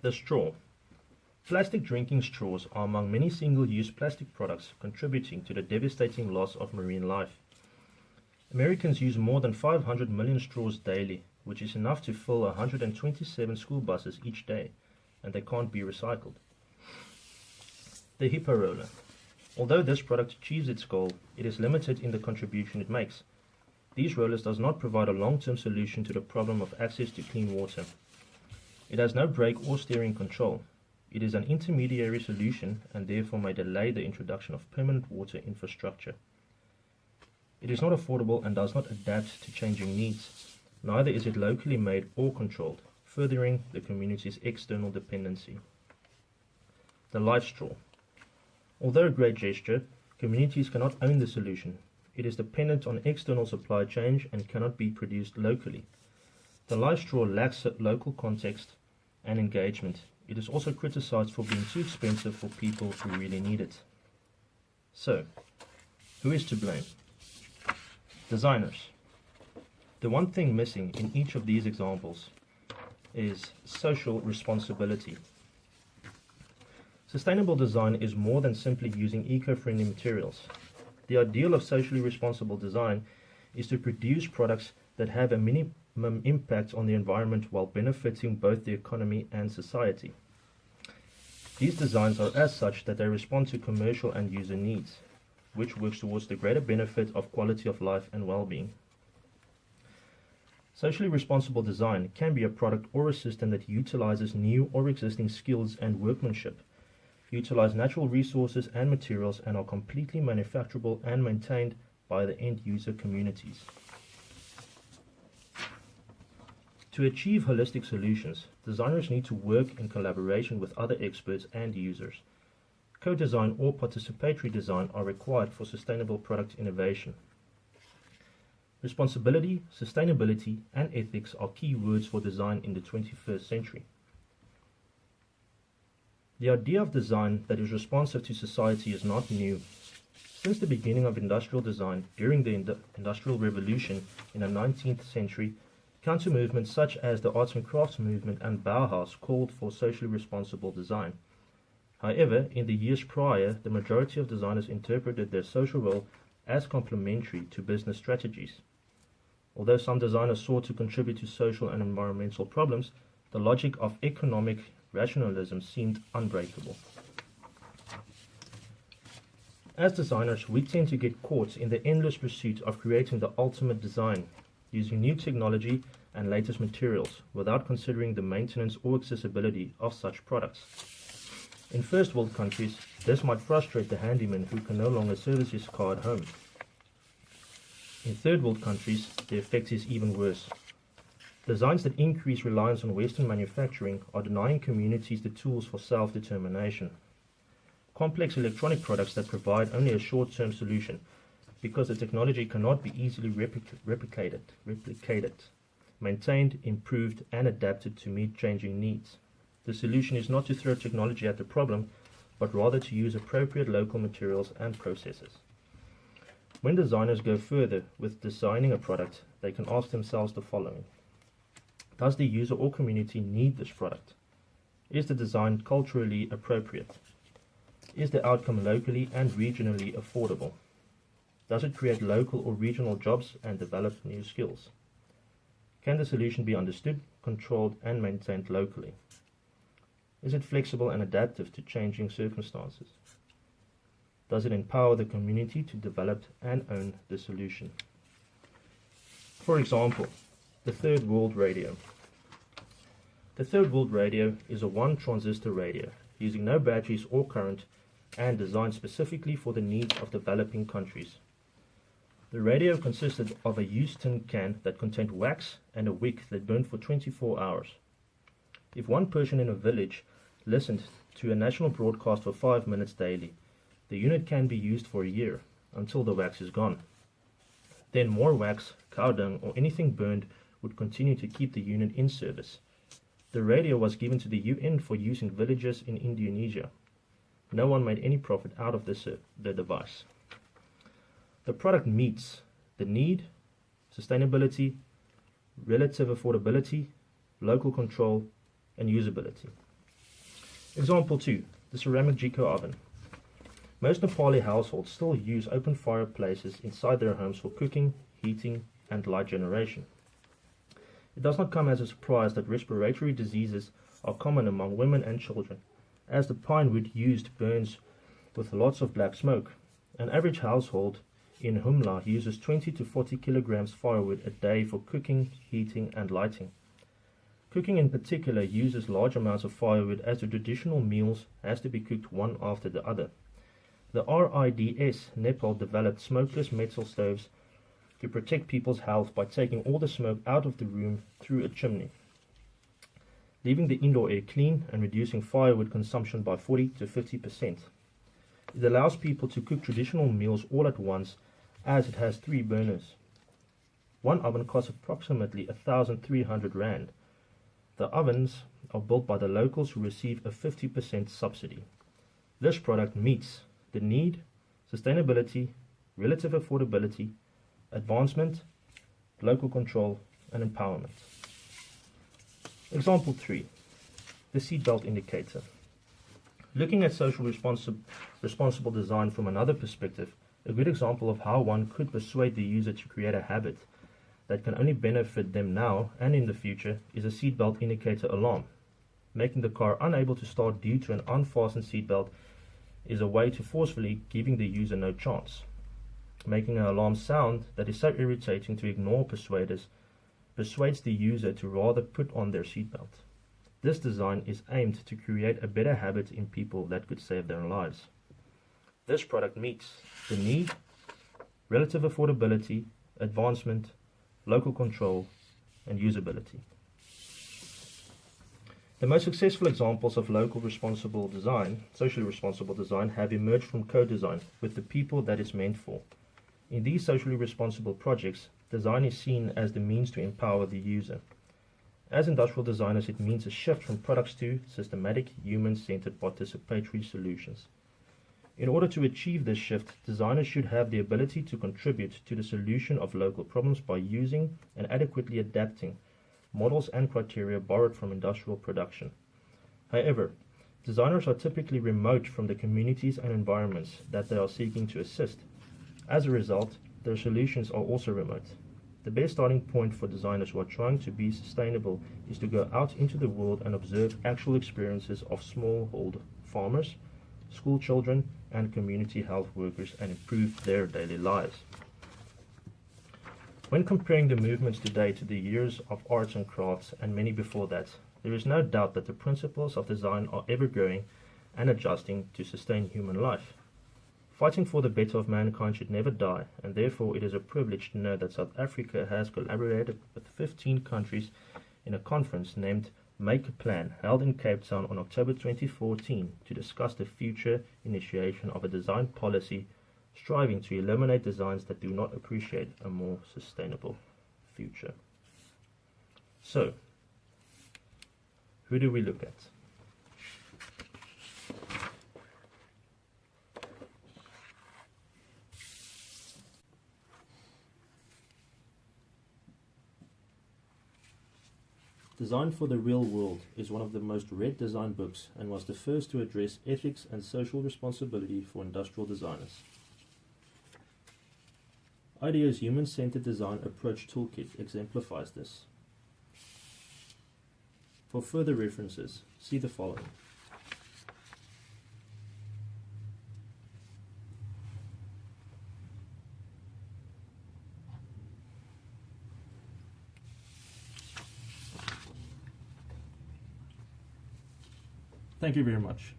The straw. Plastic drinking straws are among many single-use plastic products contributing to the devastating loss of marine life. Americans use more than 500 million straws daily, which is enough to fill 127 school buses each day, and they can't be recycled. The Hippo Roller. Although this product achieves its goal, it is limited in the contribution it makes. These rollers does not provide a long-term solution to the problem of access to clean water. It has no brake or steering control. It is an intermediary solution and therefore may delay the introduction of permanent water infrastructure. It is not affordable and does not adapt to changing needs. Neither is it locally made or controlled, furthering the community's external dependency. The life straw. Although a great gesture, communities cannot own the solution. It is dependent on external supply chains and cannot be produced locally. The life straw lacks local context and engagement. It is also criticized for being too expensive for people who really need it. So, who is to blame? Designers. The one thing missing in each of these examples is social responsibility. Sustainable design is more than simply using eco-friendly materials. The ideal of socially responsible design is to produce products that have a minimum impact on the environment while benefiting both the economy and society. These designs are as such that they respond to commercial and user needs, which works towards the greater benefit of quality of life and well-being. Socially responsible design can be a product or a system that utilizes new or existing skills and workmanship, utilize natural resources and materials, and are completely manufacturable and maintained by the end user communities. To achieve holistic solutions, designers need to work in collaboration with other experts and users. Co-design or participatory design are required for sustainable product innovation. Responsibility, sustainability, and ethics are key words for design in the 21st century. The idea of design that is responsive to society is not new. Since the beginning of industrial design during the Industrial Revolution in the 19th century, counter-movements such as the arts and crafts movement and Bauhaus called for socially responsible design. However, in the years prior, the majority of designers interpreted their social role as complementary to business strategies. Although some designers sought to contribute to social and environmental problems, the logic of economic rationalism seemed unbreakable. As designers, we tend to get caught in the endless pursuit of creating the ultimate design, using new technology and latest materials without considering the maintenance or accessibility of such products. In first world countries, this might frustrate the handyman who can no longer service his car at home. In third world countries, the effect is even worse. Designs that increase reliance on Western manufacturing are denying communities the tools for self-determination. Complex electronic products that provide only a short-term solution because the technology cannot be easily replicated, maintained, improved, and adapted to meet changing needs. The solution is not to throw technology at the problem, but rather to use appropriate local materials and processes. When designers go further with designing a product, they can ask themselves the following. Does the user or community need this product? Is the design culturally appropriate? Is the outcome locally and regionally affordable? Does it create local or regional jobs and develop new skills? Can the solution be understood, controlled, and maintained locally? Is it flexible and adaptive to changing circumstances? Does it empower the community to develop and own the solution? For example, the Third World Radio. The Third World Radio is a one-transistor radio using no batteries or current and designed specifically for the needs of developing countries. The radio consisted of a used tin can that contained wax and a wick that burned for 24 hours. If one person in a village listened to a national broadcast for 5 minutes daily, the unit can be used for a year until the wax is gone. Then more wax, cow dung, or anything burned would continue to keep the unit in service. The radio was given to the UN for use in villages in Indonesia. No one made any profit out of the device. The product meets the need, sustainability, relative affordability, local control, and usability. Example 2. The ceramic Jiko oven. Most Nepali households still use open fireplaces inside their homes for cooking, heating, and light generation. It does not come as a surprise that respiratory diseases are common among women and children, as the pine wood used burns with lots of black smoke. An average household in Humla uses 20 to 40 kilograms firewood a day for cooking, heating, and lighting. Cooking in particular uses large amounts of firewood, as the traditional meals has to be cooked one after the other. The RIDS Nepal developed smokeless metal stoves to protect people's health by taking all the smoke out of the room through a chimney, leaving the indoor air clean and reducing firewood consumption by 40 to 50%. It allows people to cook traditional meals all at once, as it has 3 burners. One oven costs approximately 1,300 Rand. The ovens are built by the locals who receive a 50% subsidy. This product meets the need, sustainability, relative affordability, advancement, local control, and empowerment. Example 3. The seatbelt indicator. Looking at social responsible design from another perspective, a good example of how one could persuade the user to create a habit that can only benefit them now and in the future is a seatbelt indicator alarm. Making the car unable to start due to an unfastened seatbelt is a way to forcefully giving the user no chance. Making an alarm sound that is so irritating to ignore persuades the user to rather put on their seatbelt. This design is aimed to create a better habit in people that could save their lives. This product meets the need, relative affordability, advancement, local control, and usability. The most successful examples of socially responsible design, have emerged from co-design with the people that it's meant for. In these socially responsible projects, design is seen as the means to empower the user. As industrial designers, it means a shift from products to systematic, human-centered participatory solutions. In order to achieve this shift, designers should have the ability to contribute to the solution of local problems by using and adequately adapting models and criteria borrowed from industrial production. However, designers are typically remote from the communities and environments that they are seeking to assist. As a result, their solutions are also remote. The best starting point for designers who are trying to be sustainable is to go out into the world and observe actual experiences of smallholder farmers, school children, and community health workers and improve their daily lives. When comparing the movements today to the years of arts and crafts and many before that, there is no doubt that the principles of design are ever-growing and adjusting to sustain human life. Fighting for the better of mankind should never die, and therefore it is a privilege to know that South Africa has collaborated with 15 countries in a conference named Make a Plan, held in Cape Town on October 2014, to discuss the future initiation of a design policy striving to eliminate designs that do not appreciate a more sustainable future. So, who do we look at? Design for the Real World is one of the most read design books and was the first to address ethics and social responsibility for industrial designers. IDEO's Human-Centered Design Approach Toolkit exemplifies this. For further references, see the following. Thank you very much.